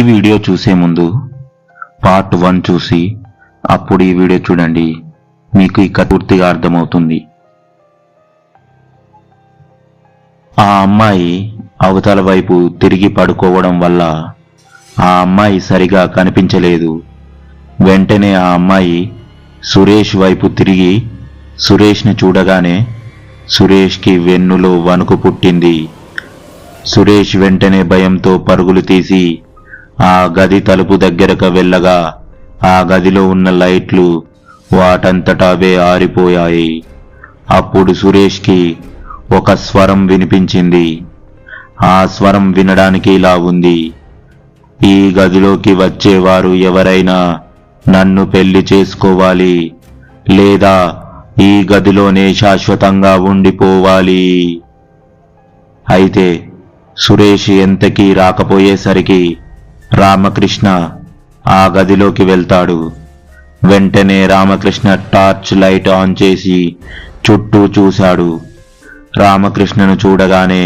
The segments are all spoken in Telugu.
వీడియో చూసే ముందు పార్ట్ 1 చూసి అప్పుడు ఈ వీడియో చూడండి. మీకు ఇక పూర్తిగా అర్థమవుతుంది. ఆ అమ్మాయి అవతల వైపు తిరిగి పడుకోవడం వల్ల ఆ అమ్మాయి సరిగా కనిపించలేదు. వెంటనే ఆ అమ్మాయి సురేష్ వైపు తిరిగి సురేష్ని చూడగానే సురేష్కి వెన్నులో వణుకు పుట్టింది. సురేష్ వెంటనే భయంతో పరుగులు తీసి ఆ గది తలుపు దగ్గరకు వెళ్ళగా ఆ గదిలో ఉన్న లైట్లు వాటంతటావే ఆరిపోయాయి. అప్పుడు సురేష్కి ఒక స్వరం వినిపించింది. ఆ స్వరం వినడానికి ఇలా ఉంది: ఈ గదిలోకి వచ్చేవారు ఎవరైనా నన్ను పెళ్లి చేసుకోవాలి, లేదా ఈ గదిలోనే శాశ్వతంగా ఉండిపోవాలి. అయితే సురేష్ ఎంతకీ రాకపోయేసరికి రామకృష్ణ ఆ గదిలోకి వెళ్తాడు. వెంటనే రామకృష్ణ టార్చ్ లైట్ ఆన్ చేసి చుట్టూ చూశాడు. రామకృష్ణను చూడగానే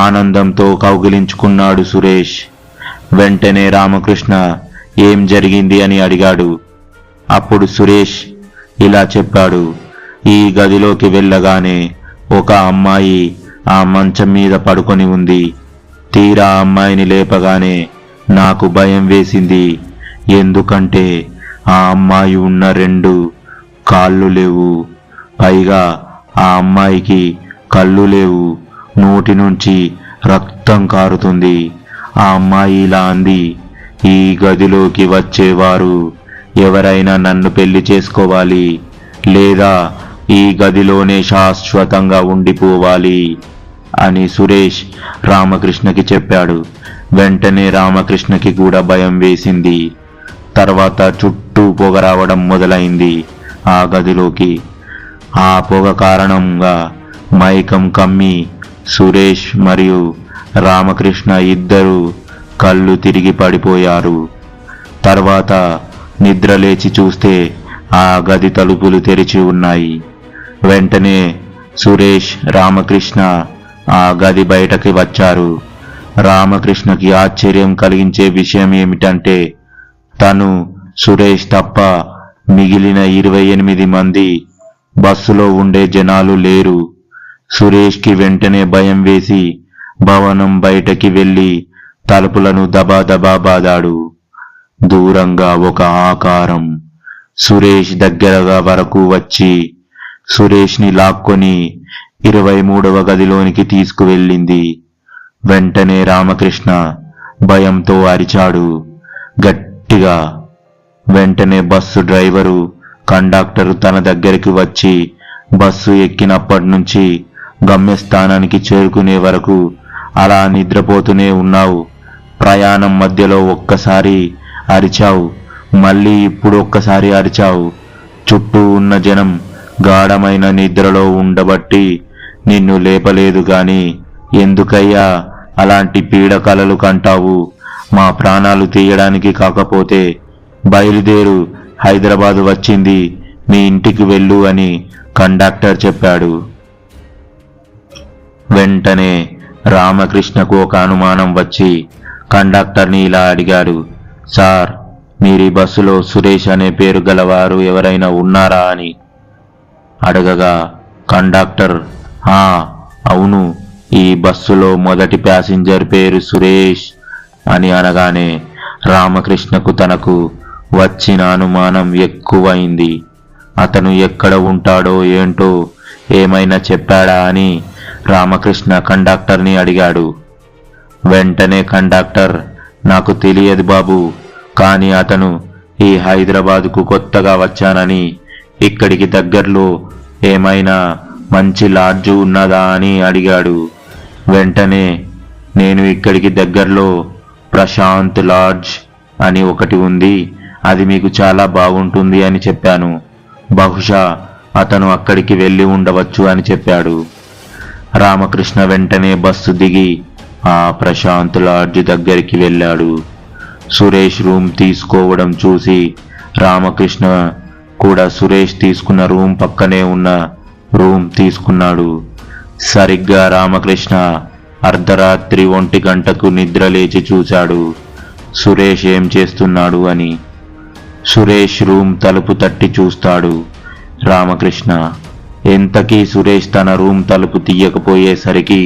ఆనందంతో కౌగిలించుకున్నాడు సురేష్. వెంటనే రామకృష్ణ ఏం జరిగింది అని అడిగాడు. అప్పుడు సురేష్ ఇలా చెప్పాడు: ఈ గదిలోకి వెళ్ళగానే ఒక అమ్మాయి ఆ మంచం మీద పడుకొని ఉంది. తీరా అమ్మాయిని లేపగానే నాకు భయం వేసింది. ఎందుకంటే ఆ అమ్మాయి ఉన్న 2 కాళ్ళు లేవు. పైగా ఆ అమ్మాయికి కళ్ళు లేవు. నోటి నుంచి రక్తం కారుతుంది. ఆ అమ్మాయి ఇలా అంది: ఈ గదిలోకి వచ్చేవారు ఎవరైనా నన్ను పెళ్లి చేసుకోవాలి, లేదా ఈ గదిలోనే శాశ్వతంగా ఉండిపోవాలి అని సురేష్ రామకృష్ణకి చెప్పాడు. వెంటనే రామకృష్ణకి కూడా భయం వేసింది. తర్వాత చుట్టూ పొగ రావడం మొదలైంది ఆ గదిలోకి. ఆ పొగ కారణంగా మైకం కమ్మి సురేష్ మరియు రామకృష్ణ ఇద్దరు కళ్ళు తిరిగి పడిపోయారు. తర్వాత నిద్రలేచి చూస్తే ఆ గది తలుపులు తెరిచి ఉన్నాయి. వెంటనే సురేష్ రామకృష్ణ ఆ గది బయటకి వచ్చారు. రామకృష్ణకి ఆశ్చర్యం కలిగించే విషయం ఏమిటంటే తను, సురేష్ తప్ప మిగిలిన 28 మంది బస్సులో ఉండే జనాలు లేరు. సురేష్కి వెంటనే భయం వేసి భవనం బయటకి వెళ్లి తలుపులను దబాదబా బాదాడు. దూరంగా ఒక ఆకారం సురేష్ దగ్గరగా వరకు వచ్చి సురేష్ని లాక్కొని 23వ గదిలోనికి తీసుకువెళ్ళింది. వెంటనే రామకృష్ణ భయంతో అరిచాడు గట్టిగా. వెంటనే బస్సు డ్రైవరు, కండక్టరు తన దగ్గరికి వచ్చి బస్సు ఎక్కినప్పటి నుంచి గమ్యస్థానానికి చేరుకునే వరకు అలా నిద్రపోతూనే ఉన్నావు. ప్రయాణం మధ్యలో ఒక్కసారి అరిచావు, మళ్ళీ ఇప్పుడు ఒక్కసారి అరిచావు. చుట్టూ ఉన్న జనం గాఢమైన నిద్రలో ఉండబట్టి నిన్ను లేపలేదు గాని ఎందుకయ్యా అలాంటి పీడకలలు కంటావు? మా ప్రాణాలు తీయడానికి కాకపోతే బయలుదేరు, హైదరాబాదు వచ్చింది, మీ ఇంటికి వెళ్ళు అని కండక్టర్ చెప్పాడు. వెంటనే రామకృష్ణకు ఒక అనుమానం వచ్చి కండక్టర్ని ఇలా అడిగాడు: సార్, మీరీ బస్సులో సురేష్ అనే పేరు గలవారు ఎవరైనా ఉన్నారా అని అడగగా కండక్టర్ అవును, ఈ బస్సులో మొదటి ప్యాసింజర్ పేరు సురేష్ అని అనగానే రామకృష్ణకు తనకు వచ్చిన అనుమానం ఎక్కువైంది. అతను ఎక్కడ ఉంటాడో ఏంటో ఏమైనా చెప్పాడా అని రామకృష్ణ కండక్టర్ని అడిగాడు. వెంటనే కండక్టర్, నాకు తెలియదు బాబు, కానీ అతను ఈ హైదరాబాదుకు కొత్తగా వచ్చానని ఇక్కడికి దగ్గరలో ఏమైనా మంచి లాడ్జు ఉన్నదా అని అడిగాడు. వెంటనే నేను ఇక్కడికి దగ్గరలో ప్రశాంత్ లాడ్జ్ అని ఒకటి ఉంది, అది మీకు చాలా బాగుంటుంది అని చెప్పాను. బహుశా అతను అక్కడికి వెళ్ళి ఉండవచ్చు అని చెప్పాడు. రామకృష్ణ వెంటనే బస్సు దిగి ఆ ప్రశాంత్ లాడ్జ్ దగ్గరికి వెళ్ళాడు. సురేష్ రూమ్ తీసుకోవడం చూసి రామకృష్ణ కూడా సురేష్ తీసుకున్న రూమ్ పక్కనే ఉన్న రూమ్ తీసుకున్నాడు. సరిగ్గా రామకృష్ణ అర్ధరాత్రి 1 గంటకు నిద్ర లేచి చూశాడు. సురేష్ ఏం చేస్తున్నాడు అని. సురేష్ రూమ్ తలుపు తట్టి చూస్తాడు రామకృష్ణ. ఎంతకీ సురేష్ తన రూమ్ తలుపు తీయకపోయేసరికి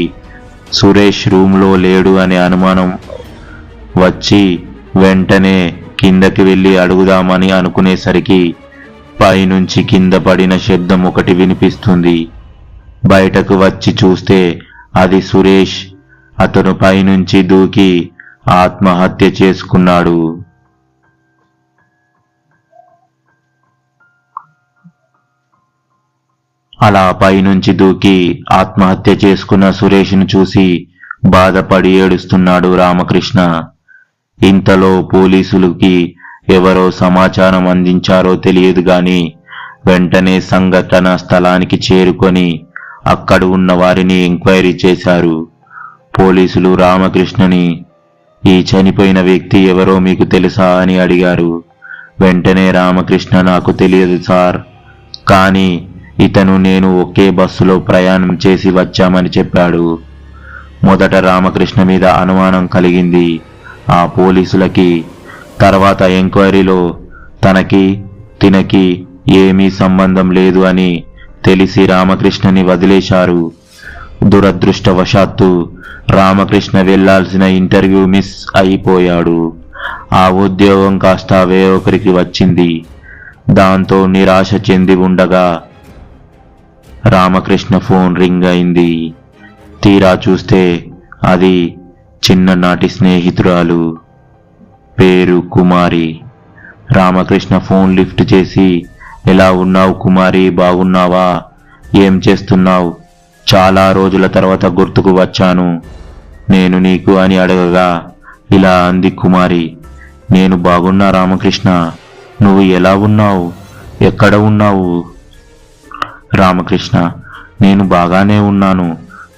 సురేష్ రూమ్లో లేడు అనే అనుమానం వచ్చి వెంటనే కిందకి వెళ్ళి అడుగుదామని అనుకునేసరికి పైనుంచి కింద పడిన శబ్దం ఒకటి వినిపిస్తుంది. బయటకు వచ్చి చూస్తే అది సురేష్. అతను పైనుంచి దూకి ఆత్మహత్య చేసుకున్నాడు. అలా పైనుంచి దూకి ఆత్మహత్య చేసుకున్న సురేష్ను చూసి బాధపడి ఏడుస్తున్నాడు రామకృష్ణ. ఇంతలో పోలీసులకి ఎవరో సమాచారం అందించారో తెలియదు గాని వెంటనే సంఘటన స్థలానికి చేరుకొని అక్కడ ఉన్న వారిని ఎంక్వైరీ చేశారు. పోలీసులు రామకృష్ణని ఈ చనిపోయిన వ్యక్తి ఎవరో మీకు తెలుసా అని అడిగారు. వెంటనే రామకృష్ణ నాకు తెలియదు సార్, కానీ ఇతను నేను ఒకే బస్సులో ప్రయాణం చేసి వచ్చామని చెప్పాడు. మొదట రామకృష్ణ మీద అనుమానం కలిగింది ఆ పోలీసులకి. తర్వాత ఎంక్వైరీలో తినకి ఏమీ సంబంధం లేదు అని తెలిసి రామకృష్ణని వదిలేశారు. దురదృష్టవశాత్తు రామకృష్ణ వెళ్లాల్సిన ఇంటర్వ్యూ మిస్ అయిపోయాడు. ఆ ఉద్యోగం కాస్త వేరొకరికి వచ్చింది. దాంతో నిరాశ చెంది ఉండగా రామకృష్ణ ఫోన్ రింగ్ అయింది. తీరా చూస్తే అది చిన్ననాటి స్నేహితురాలు, పేరు కుమారి. రామకృష్ణ ఫోన్ లిఫ్ట్ చేసి, ఎలా ఉన్నావు కుమారి, బాగున్నావా, ఏం చేస్తున్నావు, చాలా రోజుల తర్వాత గుర్తుకు వచ్చాను నేను నీకు అని అడగగా ఇలా అంది కుమారి, నేను బాగున్నా రామకృష్ణ, నువ్వు ఎలా ఉన్నావు, ఎక్కడ ఉన్నావు? రామకృష్ణ, నేను బాగానే ఉన్నాను,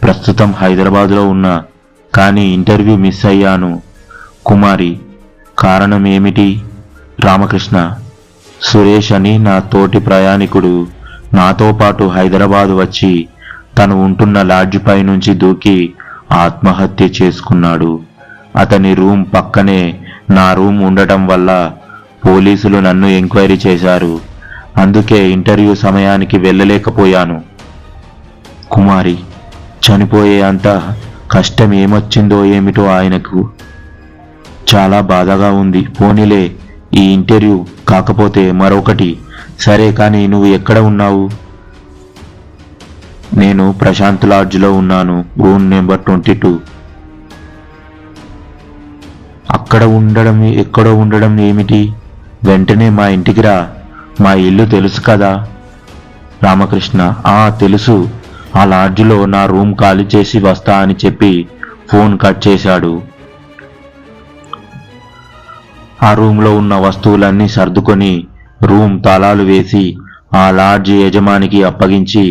ప్రస్తుతం హైదరాబాద్లో ఉన్నా, కానీ ఇంటర్వ్యూ మిస్ అయ్యాను. కుమారి, కారణం ఏమిటి? రామకృష్ణ, సురేష్ అని నా తోటి ప్రయాణికుడు నాతో పాటు హైదరాబాద్ వచ్చి తను ఉంటున్న లాడ్జ్ పై నుంచి దూకి ఆత్మహత్య చేసుకున్నాడు. అతని రూమ్ పక్కనే నా రూమ్ ఉండటం వల్ల పోలీసులు నన్ను ఎంక్వైరీ చేశారు. అందుకే ఇంటర్వ్యూ సమయానికి వెళ్ళలేకపోయాను. కుమారి, చనిపోయే అంత కష్టం ఏమొచ్చిందో ఏమిటో ఆయనకు, చాలా బాధగా ఉంది. పోనీలే, ఈ ఇంటర్వ్యూ కాకపోతే మరొకటి. సరే, కానీ నువ్వు ఎక్కడ ఉన్నావు? నేను ప్రశాంత్ లాడ్జ్లో ఉన్నాను, రూమ్ నెంబర్ 22. ఎక్కడో ఉండడం ఏమిటి? వెంటనే మా ఇంటికి రా, మా ఇల్లు తెలుసు కదా. రామకృష్ణ, తెలుసు, ఆ లాడ్జ్లో నా రూమ్ ఖాళీ చేసి వస్తా అని చెప్పి ఫోన్ కట్ చేశాడు. ఆ రూమ్లో ఉన్న వస్తువులన్నీ సర్దుకొని రూమ్ తాళాలు వేసి ఆ లాడ్జ్ యజమానికి అప్పగించి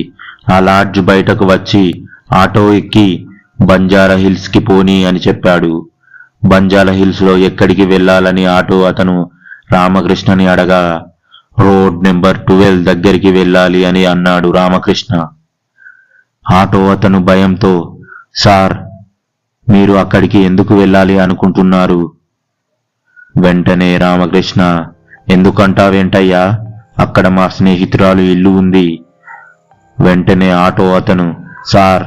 ఆ లాడ్జ్ బయటకు వచ్చి ఆటో ఎక్కి బంజారా హిల్స్కి పోని అని చెప్పాడు. బంజారా హిల్స్లో ఎక్కడికి వెళ్ళాలని ఆటో అతను రామకృష్ణని అడగా రోడ్ నెంబర్ 12 దగ్గరికి వెళ్ళాలి అని అన్నాడు రామకృష్ణ. ఆటో అతను భయంతో, సార్, మీరు అక్కడికి ఎందుకు వెళ్ళాలి అనుకుంటున్నారు? వెంటనే రామకృష్ణ, ఎందుకంటావేంటయ్యా, అక్కడ మా స్నేహితురాలు ఇల్లు ఉంది. వెంటనే ఆటో అతను, సార్,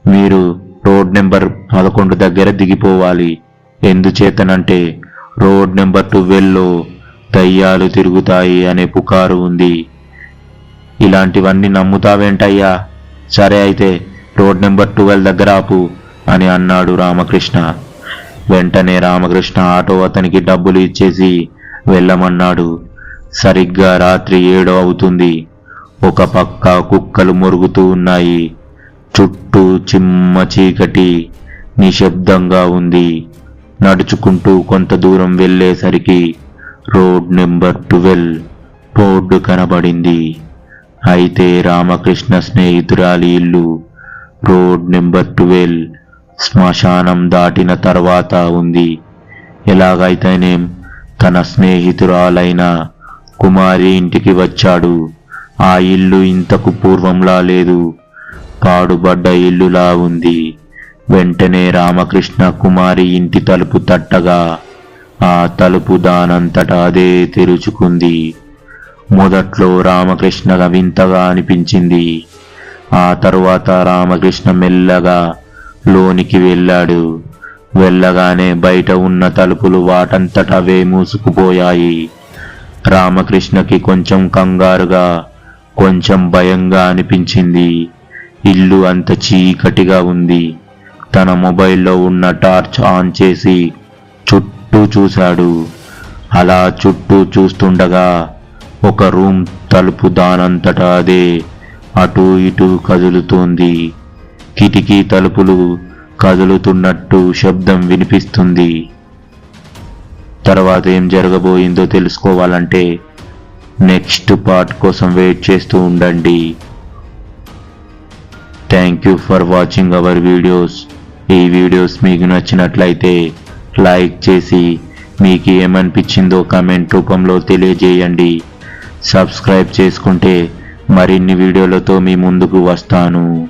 మీరు రోడ్ నెంబర్ 11 దగ్గర దిగిపోవాలి. ఎందుచేతనంటే రోడ్ నెంబర్ 12లో దయ్యాలు తిరుగుతాయి అనే పుకారు ఉంది. ఇలాంటివన్నీ నమ్ముతావేంటయ్యా? సరే అయితే రోడ్ నెంబర్ 12 దగ్గర ఆపు అని అన్నాడు రామకృష్ణ. వెంటనే రామకృష్ణ ఆటో అతనికి డబ్బులు ఇచ్చేసి వెళ్ళమన్నాడు. సరిగ్గా రాత్రి 7 అవుతుంది. ఒక పక్క కుక్కలు మొరుగుతూ ఉన్నాయి. చుట్టూ చిమ్మ చీకటి, నిశ్శబ్దంగా ఉంది. నడుచుకుంటూ కొంత దూరం వెళ్ళేసరికి రోడ్ నెంబర్ 12 రోడ్డు కనబడింది. అయితే రామకృష్ణ స్నేహితురాలి ఇల్లు రోడ్ నెంబర్ 12 శ్మశానం దాటిన తర్వాత ఉంది. ఎలాగైతేనేం తన స్నేహితురాలైన కుమారి ఇంటికి వచ్చాడు. ఆ ఇల్లు ఇంతకు పూర్వంలా లేదు, పాడుబడ్డ ఇల్లులా ఉంది. వెంటనే రామకృష్ణ కుమారి ఇంటి తలుపు తట్టగా ఆ తలుపు దానంతటా అదే తెరుచుకుంది. మొదట్లో రామకృష్ణ వింతగా అనిపించింది. ఆ తరువాత రామకృష్ణ మెల్లగా లోనికి వెళ్ళాడు. వెళ్ళగానే బయట ఉన్న తలుపులు వాటంతట అవే మూసుకుపోయాయి. రామకృష్ణకి కొంచెం కంగారుగా, కొంచెం భయంగా అనిపించింది. ఇల్లు అంత చీకటిగా ఉంది. తన మొబైల్లో ఉన్న టార్చ్ ఆన్ చేసి చుట్టూ చూశాడు. అలా చుట్టూ చూస్తుండగా ఒక రూమ్ తలుపు దానంతటా అదే అటూ ఇటూ కదులుతోంది. కిటికీ తలుపులు కదులుతున్నట్టు శబ్దం వినిపిస్తుంది. తర్వాత ఏం జరగబోయిందో తెలుసుకోవాలంటే నెక్స్ట్ పార్ట్ కోసం వెయిట్ చేస్తూ ఉండండి. Thank you for watching our videos. ఈ వీడియోస్ మీకు నచ్చినట్లయితే లైక్ చేసి మీకు ఏమనిపించిందో కామెంట్ రూపంలో తెలియజేయండి. సబ్స్క్రైబ్ చేసుకుంటే మరిన్ని వీడియోలతో మీ ముందుకు వస్తాను.